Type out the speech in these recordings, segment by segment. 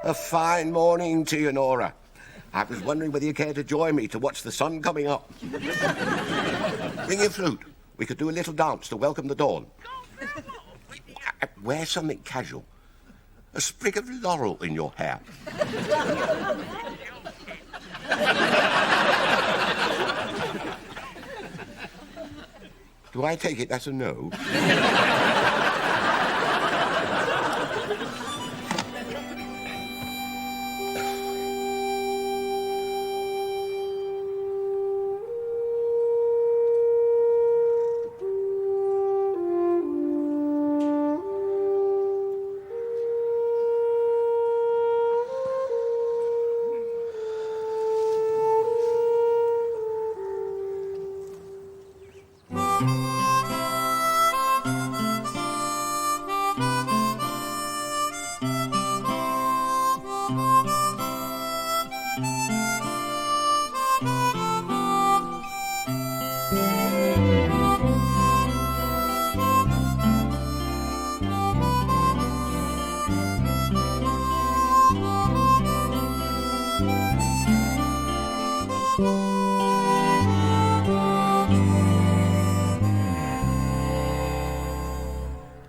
A fine morning to you, Nora. I was wondering whether you care to join me to watch the sun coming up. Bring your flute. We could do a little dance to welcome the dawn. Wear something casual. A sprig of laurel in your hair. Do I take it that's a no?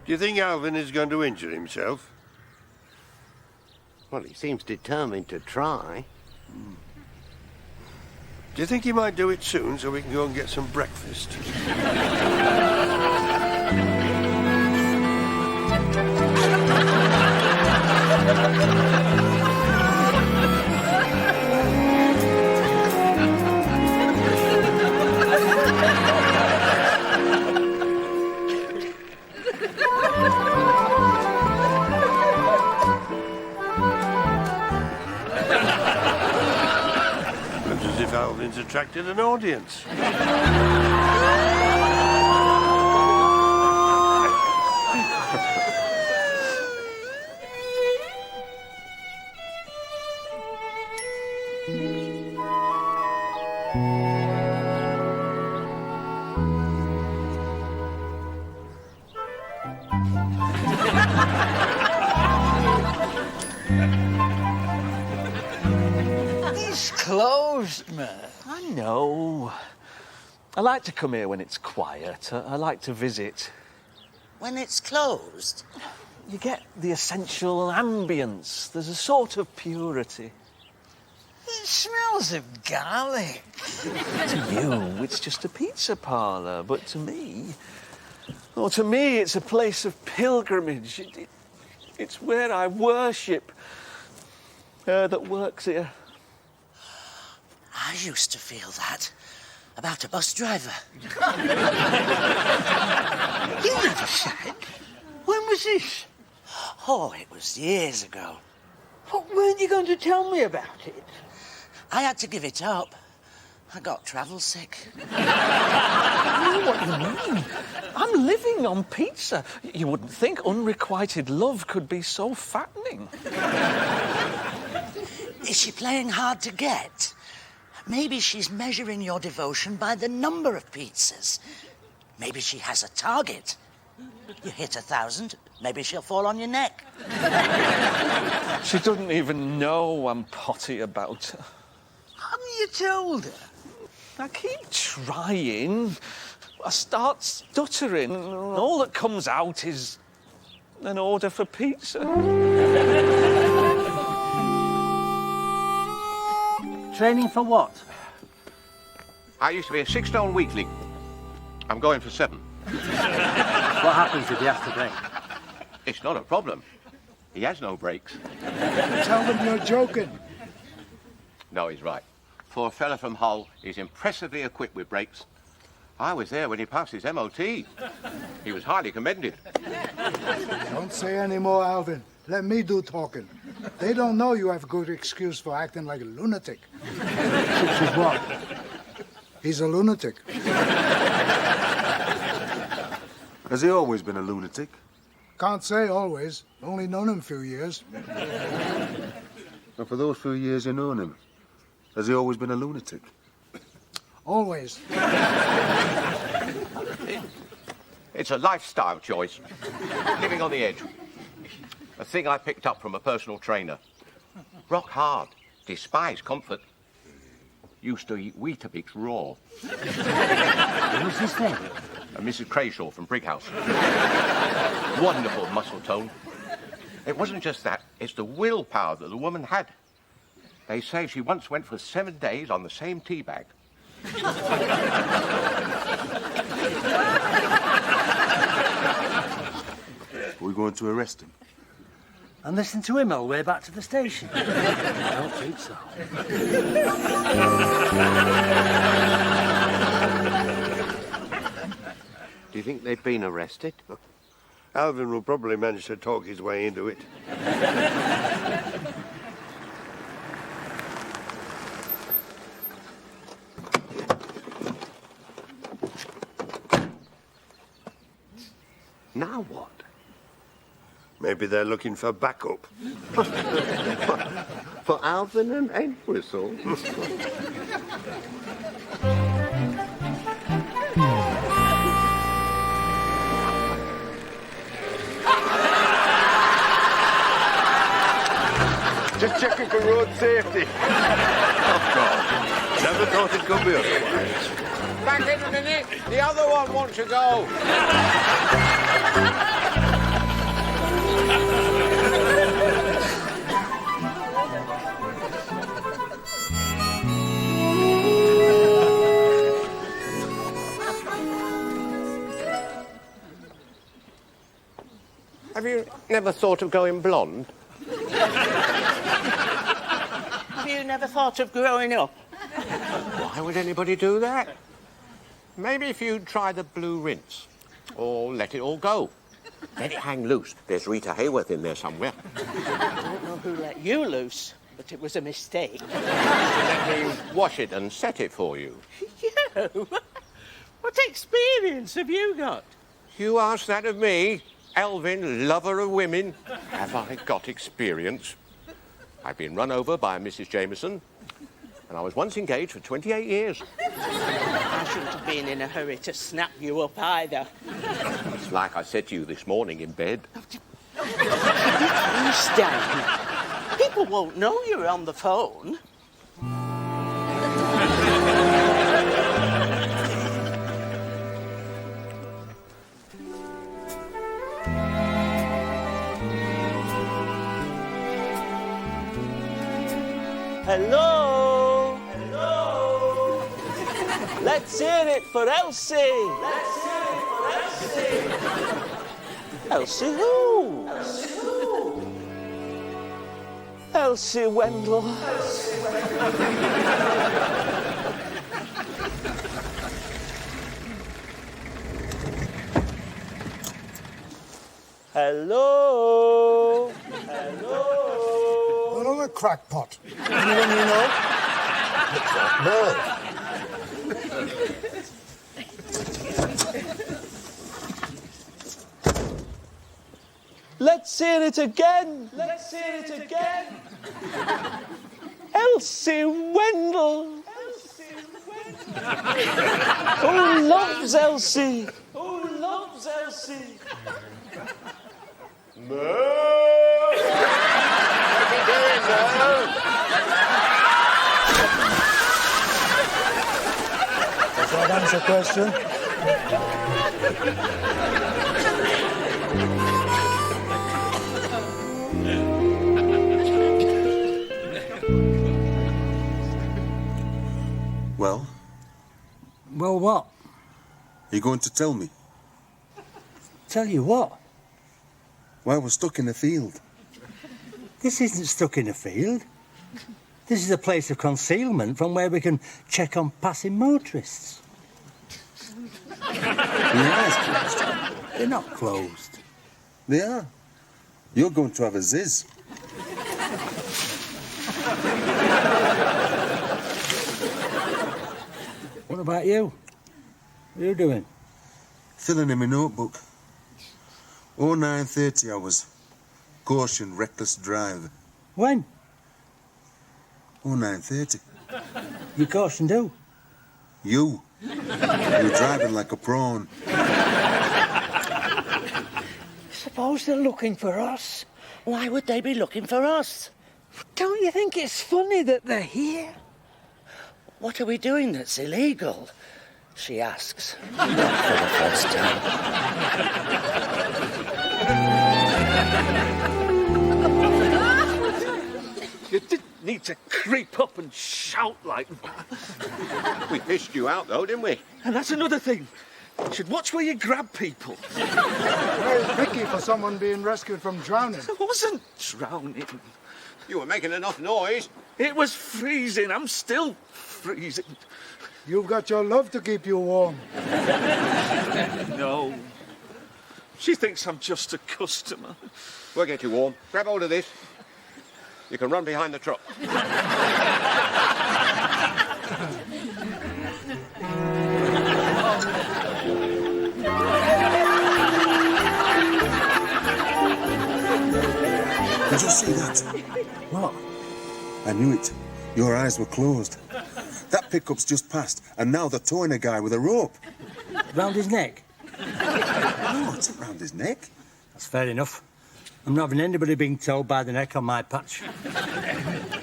Do you think Alvin is going to injure himself? Well, he seems determined to try. Do you think he might do it soon so we can go and get some breakfast? Looks as if Alvin's attracted an audience. It's closed, man. I know. I like to come here when it's quiet. I like to visit. When it's closed? You get the essential ambience. There's a sort of purity. It smells of garlic. To you, it's just a pizza parlour, but to me... Oh, to me, it's a place of pilgrimage. It's where I worship her that works here. I used to feel that about a bus driver. You never said. When was this? Oh, it was years ago. What weren't you going to tell me about it? I had to give it up. I got travel sick. I know what you mean. I'm living on pizza. You wouldn't think unrequited love could be so fattening. Is she playing hard to get? Maybe she's measuring your devotion by the number of pizzas. Maybe she has a target. You hit 1,000, maybe she'll fall on your neck. She doesn't even know I'm potty about her. Haven't you told her? I keep trying. I start stuttering, and all that comes out is an order for pizza. Training for what? I used to be a 6-stone weakling. I'm going for 7. What happens if you have to break? It's not a problem. He has no brakes. Tell them you're joking. No, he's right. For a fella from Hull, he's impressively equipped with brakes. I was there when he passed his MOT. He was highly commended. Don't say any more, Alvin. Let me do talking. They don't know you have a good excuse for acting like a lunatic. Which is what? He's a lunatic. Has he always been a lunatic? Can't say always. Only known him a few years. And for those few years you've known him, has he always been a lunatic? Always. It's a lifestyle choice. Living on the edge. A thing I picked up from a personal trainer. Rock hard. Despise comfort. Used to eat Weetabix raw. Who's this then? Mrs. Crayshaw from Brighouse. Wonderful muscle tone. It wasn't just that, it's the willpower that the woman had. They say she once went for 7 days on the same tea bag. We're going to arrest him. And listen to him all the way back to the station. I don't think so. Do you think they've been arrested? Alvin will probably manage to talk his way into it. Now what? Maybe they're looking for backup. For Alvin and Entwistle? Just checking for road safety. Oh, God. Never thought it could be otherwise. Back in a minute. The other one wants to go. Have you never thought of going blonde? Have you never thought of growing up? Why would anybody do that? Maybe if you try the blue rinse. Or let it all go. Let it hang loose. There's Rita Hayworth in there somewhere. I don't know who let you loose, but it was a mistake. Let me wash it and set it for you. You? What experience have you got? You ask that of me, Elvin, lover of women. Have I got experience? I've been run over by Mrs. Jameson, and I was once engaged for 28 years. I shouldn't have been in a hurry to snap you up either. It's like I said to you this morning in bed. You stand. People won't know you're on the phone. Hello? Hello? Let's hear it for Elsie. Let's hear it for Elsie. Elsie who? Elsie who? Elsie Wendell. Elsie Wendell. Hello? Hello? Another crackpot. Anyone you know? No. Let's hear it again. Let's hear it again. Elsie Wendell. Elsie Wendell. Who loves Elsie? Who loves Elsie? Does that answer the question? Well, Well, what? you going to tell me? Tell you what? Why we're stuck in a field? This isn't stuck in a field. This is a place of concealment from where we can check on passing motorists. Your eyes closed. They're not closed. They are. You're going to have a ziz. What about you? What are you doing? Filling in my notebook. 0930 hours. Caution, reckless drive. When? 0930. You cautioned who? You. You're driving like a prawn. Suppose they're looking for us. Why would they be looking for us? Don't you think it's funny that they're here? What are we doing that's illegal? She asks. Not for the first time. You didn't need to creep up and shout like that. We fished you out, though, didn't we? And that's another thing. You should watch where you grab people. Very picky for someone being rescued from drowning. I wasn't drowning. You were making enough noise. It was freezing. I'm still freezing. You've got your love to keep you warm. No. She thinks I'm just a customer. We'll get you warm. Grab hold of this. You can run behind the truck. Did you see that? What? I knew it. Your eyes were closed. That pickup's just passed, and now they're towing a guy with a rope. Round his neck? No, it's not round his neck. That's fair enough. I'm not having anybody being towed by the neck on my patch.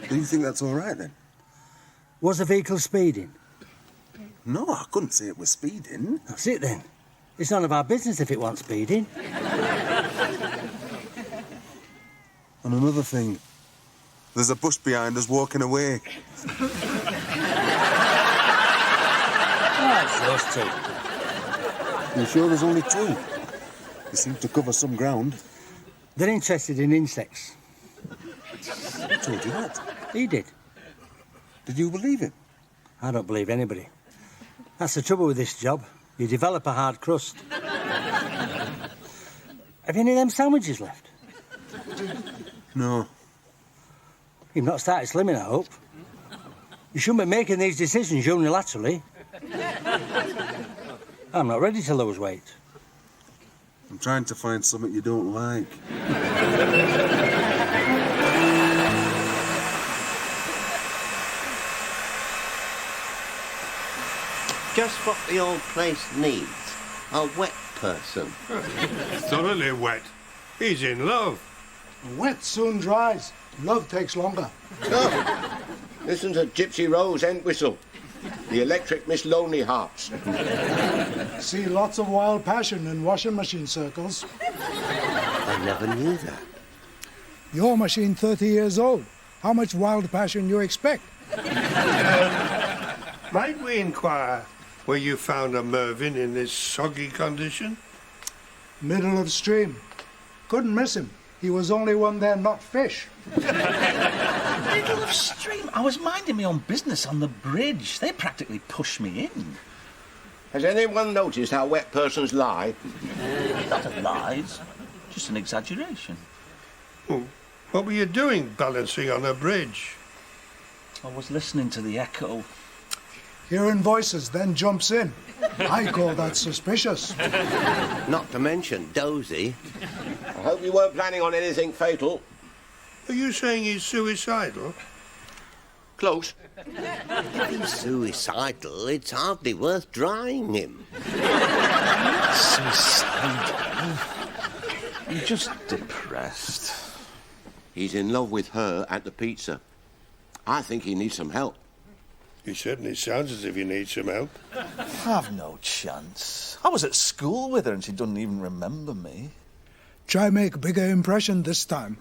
Do you think that's all right, then? Was the vehicle speeding? No, I couldn't say it was speeding. That's it then. It's none of our business if it wants speeding. And another thing, there's a bush behind us walking away. That's those two. You sure there's only two? They seem to cover some ground. They're interested in insects. I told you that. He did. Did you believe him? I don't believe anybody. That's the trouble with this job. You develop a hard crust. Have you any of them sandwiches left? No. You've not started slimming, I hope. You shouldn't be making these decisions unilaterally. I'm not ready to lose weight. I'm trying to find something you don't like. Just what the old place needs. A wet person. Thoroughly wet. He's in love. Wet soon dries. Love takes longer. Oh, listen to Gypsy Rose Entwistle. The electric Miss Lonely Hearts. See lots of wild passion in washing machine circles. I never knew that. Your machine 30 years old. How much wild passion you expect? Might we inquire where you found a Mervyn in this soggy condition? Middle of stream. Couldn't miss him. He was only one there, not fish. Middle of stream. I was minding my own business on the bridge. They practically pushed me in. Has anyone noticed how wet persons lie? Not a lie. It's just an exaggeration. Oh, what were you doing balancing on a bridge? I was listening to the echo. Hearing voices, then jumps in. I call that suspicious. Not to mention dozy. I hope you weren't planning on anything fatal. Are you saying he's suicidal? Close. If he's suicidal, it's hardly worth drying him. Suicidal. You're just depressed. He's in love with her at the pizza. I think he needs some help. He certainly sounds as if he needs some help. I've no chance. I was at school with her and she doesn't even remember me. Try make a bigger impression this time.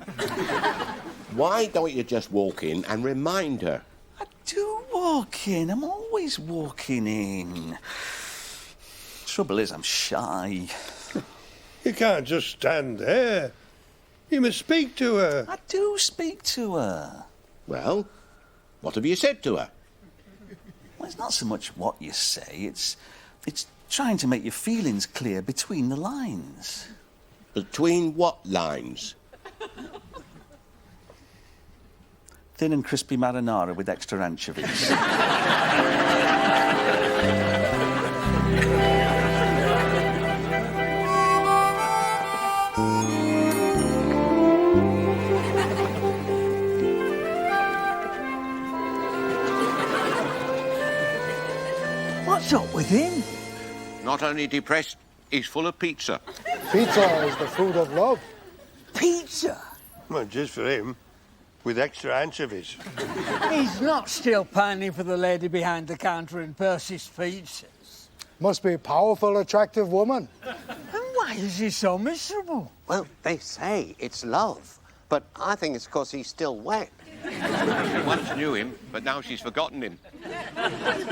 Why don't you just walk in and remind her? I do walk in. I'm always walking in. Trouble is, I'm shy. You can't just stand there. You must speak to her. I do speak to her. Well, what have you said to her? Well, it's not so much what you say, it's trying to make your feelings clear between the lines. Between what lines? Thin and crispy marinara with extra anchovies. What's up with him? Not only depressed, he's full of pizza. Pizza is the food of love. Pizza? Well, just for him. with extra anchovies. He's not still pining for the lady behind the counter in Percy's Pizzas. Must be a powerful, attractive woman. And why is he so miserable? Well, they say it's love, but I think it's because he's still wet. She once knew him, but now she's forgotten him.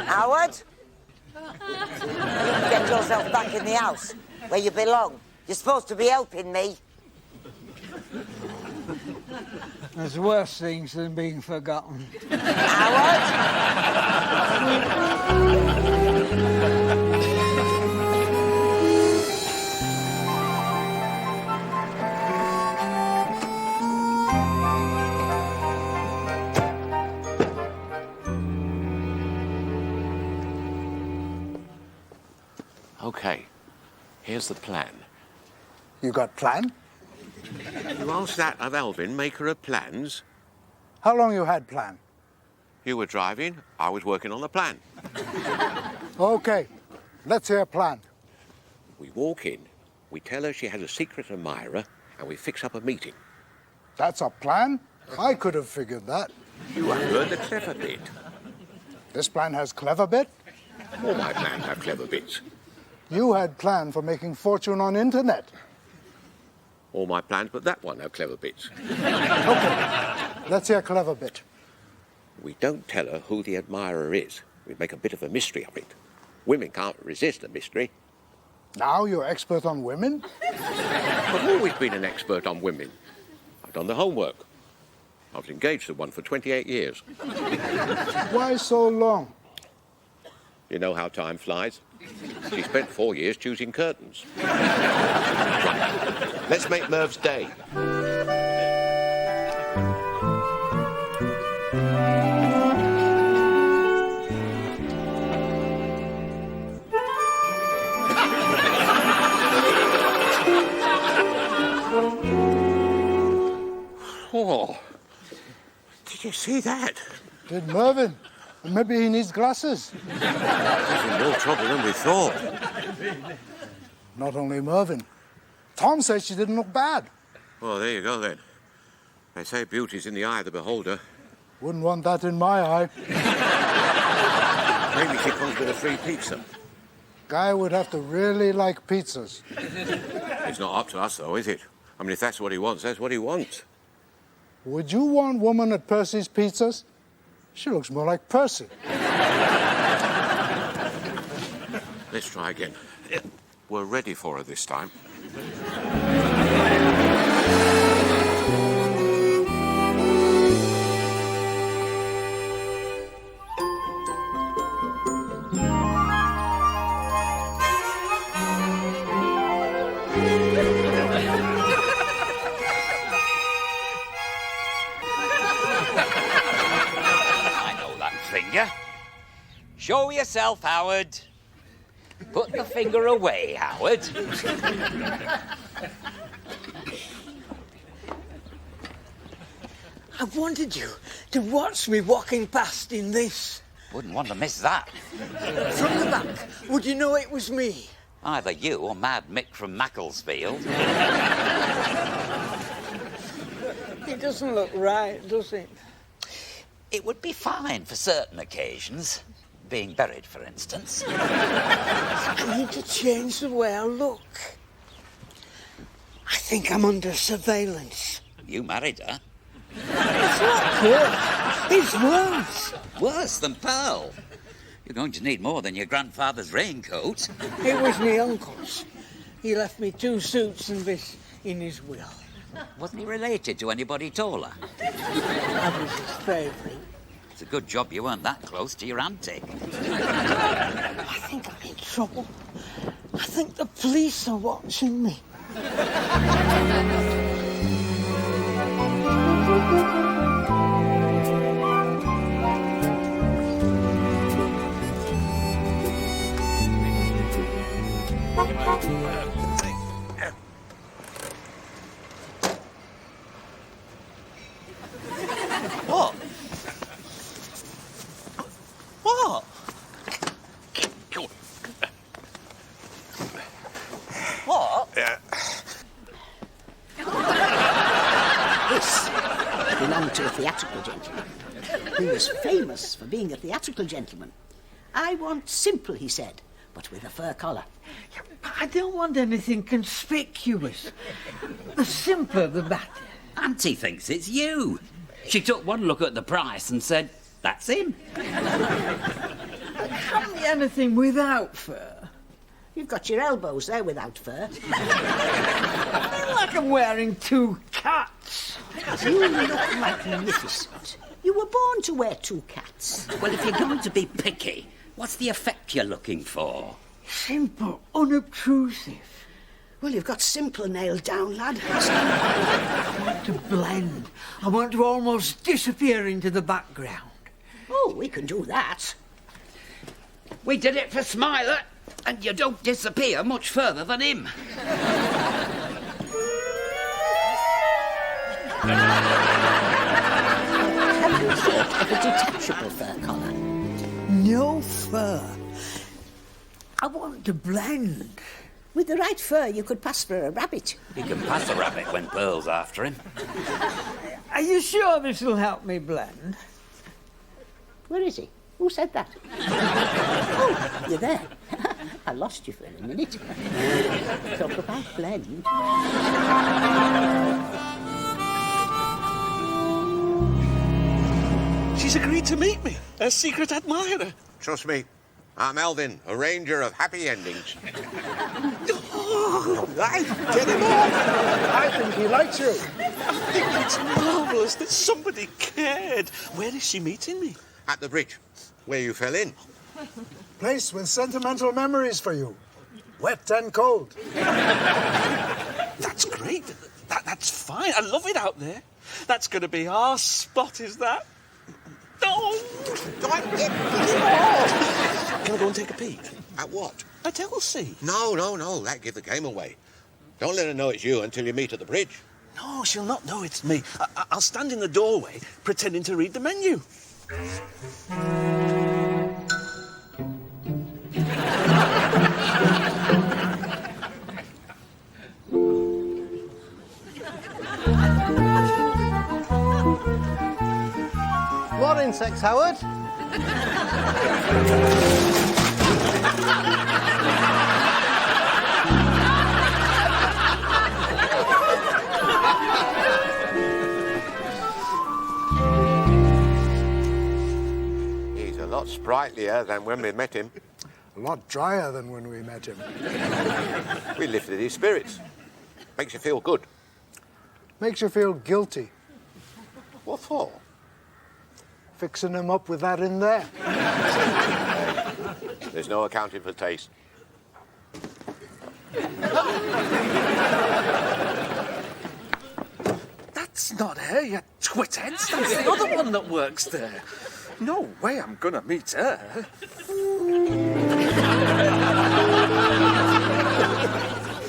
Howard? Get yourself back in the house, where you belong. You're supposed to be helping me. There's worse things than being forgotten. OK, here's the plan. You got plan? You asked that of Alvin, maker of plans. How long you had plan? You were driving, I was working on the plan. Okay, let's hear plan. We walk in, we tell her she has a secret admirer, and we fix up a meeting. That's a plan? I could have figured that. You haven't heard the clever bit. This plan has clever bit? All my plans have clever bits. You had plan for making fortune on internet. All my plans, but that one have clever bits. Okay, let's hear clever bit. We don't tell her who the admirer is. We make a bit of a mystery of it. Women can't resist a mystery. Now you're expert on women? I've always been an expert on women. I've done the homework. I was engaged to one for 28 years. Why so long? You know how time flies. She spent 4 years choosing curtains. Right. Let's make Merv's day. Oh, did you see that? Did Mervyn? Maybe he needs glasses. He's in more trouble than we thought. Not only Mervyn. Tom said she didn't look bad. Well, there you go then. They say beauty's in the eye of the beholder. Wouldn't want that in my eye. Maybe she comes with a free pizza. Guy would have to really like pizzas. It's not up to us, though, is it? I mean, if that's what he wants, that's what he wants. Would you want woman at Percy's Pizzas? She looks more like Percy. Let's try again. We're ready for her this time. Finger. Show yourself, Howard. Put the finger away, Howard. I wanted you to watch me walking past in this. Wouldn't want to miss that. From the back, would you know it was me? Either you or Mad Mick from Macclesfield. It doesn't look right, does it? It would be fine for certain occasions. Being buried, for instance. I need to change the way I look. I think I'm under surveillance. You married her. It's not good. It's worse. Worse than Pearl. You're going to need more than your grandfather's raincoat. It was my uncle's. He left me 2 suits and this in his will. Wasn't he related to anybody taller? I was his favourite. It's a good job you weren't that close to your auntie. I think I'm in trouble. I think the police are watching me. What? What? What? This belonged to a theatrical gentleman. He was famous for being a theatrical gentleman. I want simple, he said, but with a fur collar. I don't want anything conspicuous. The simpler, the better. Auntie thinks it's you. She took one look at the price and said, that's him. Can't be anything without fur. You've got your elbows there without fur. I feel like I'm wearing two cats. You look magnificent. You were born to wear two cats. Well, if you're going to be picky, what's the effect you're looking for? Simple, unobtrusive. Well, you've got simple nailed down, lad. I want to blend. I want to almost disappear into the background. Oh, we can do that. We did it for Smiler, and you don't disappear much further than him. Have you thought of a detachable fur collar? No fur. I want to blend. With the right fur, you could pass for a rabbit. He can pass a rabbit when Pearl's after him. Are you sure this will help me blend? Where is he? Who said that? Oh, you're there. I lost you for a minute. Talk about blend. She's agreed to meet me, a secret admirer. Trust me, I'm Elvin, arranger of happy endings. Oh, I get him off. I think he likes you. I think it's marvellous that somebody cared. Where is she meeting me? At the bridge, where you fell in. Place with sentimental memories for you. Wet and cold. That's great. That's fine. I love it out there. That's going to be our spot, is that? Oh! Can I go and take a peek? At what? At Elsie. No. That'd give the game away. Don't let her know it's you until you meet at the bridge. No, she'll not know it's me. I'll stand in the doorway, pretending to read the menu. What insects, Howard? He's a lot sprightlier than when we met him. A lot drier than when we met him. We lifted his spirits. Makes you feel good. Makes you feel guilty. What for? Fixing him up with that in there. There's no accounting for taste. That's not her, you twit-heads. That's the other one that works there. No way I'm gonna meet her.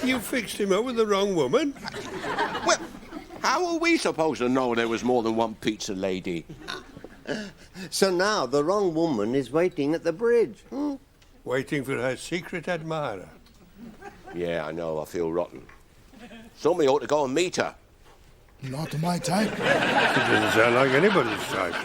You fixed him up with the wrong woman? Well, how are we supposed to know there was more than one pizza lady? So now the wrong woman is waiting at the bridge. Waiting for her secret admirer. Yeah, I know. I feel rotten. Somebody ought to go and meet her. Not my type. It doesn't sound like anybody's type.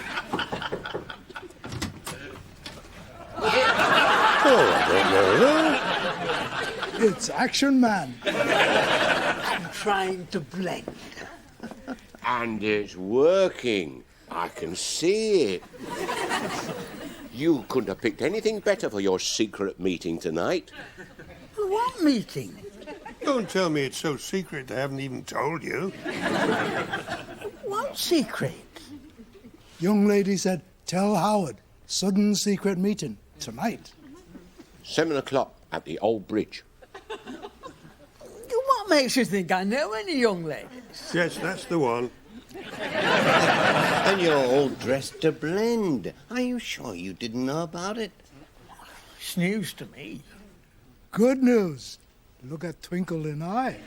Oh, I don't know. It's Action Man. I'm trying to blend. And it's working. I can see it. You couldn't have picked anything better for your secret meeting tonight. What meeting? Don't tell me it's so secret they haven't even told you. What secret? Young lady said, tell Howard. Sudden secret meeting. Tonight. 7 o'clock at the old bridge. What makes you think I know any young ladies? Yes, that's the one. And you're all dressed to blend. Are you sure you didn't know about it? It's news to me. Good news. Look at twinkle in eye.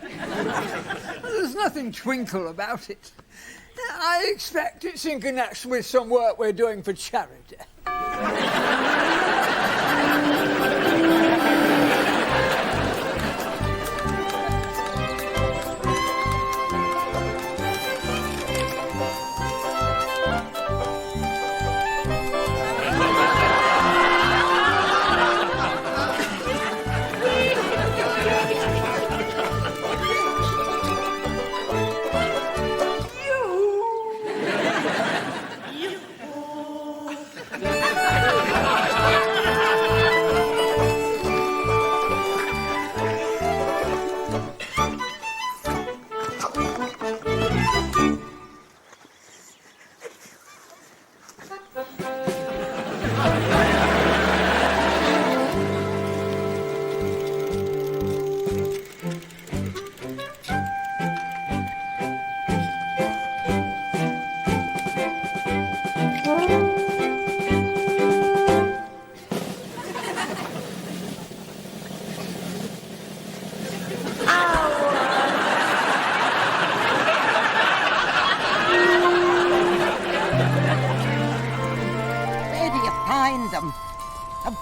There's nothing twinkle about it. I expect it's in connection with some work we're doing for charity.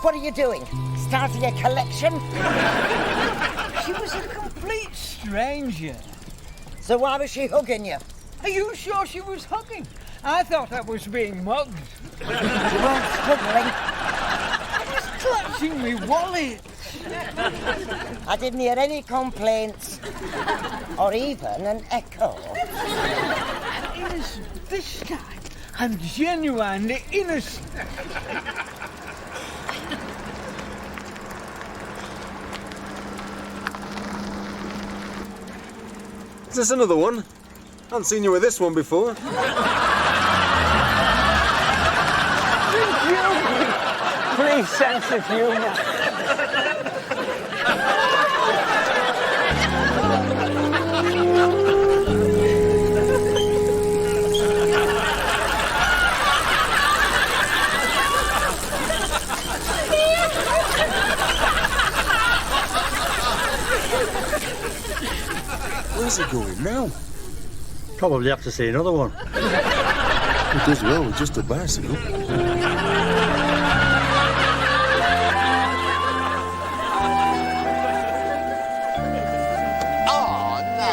What are you doing? Starting a collection? She was a complete stranger. So why was she hugging you? Are you sure she was hugging? I thought I was being mugged. You weren't struggling. I was clutching me wallet. I didn't hear any complaints. Or even an echo. I'm innocent this time. I'm genuinely innocent. Is this another one? I haven't seen you with this one before. Please, sense of humour. Where's it going now? Probably have to see another one. It does well with just a bicycle. Oh, no.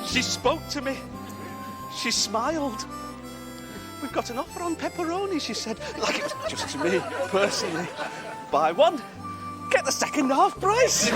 She spoke to me. She smiled. We've got an offer on pepperoni, she said. Like it was just to me, personally. Buy one, get the second half price.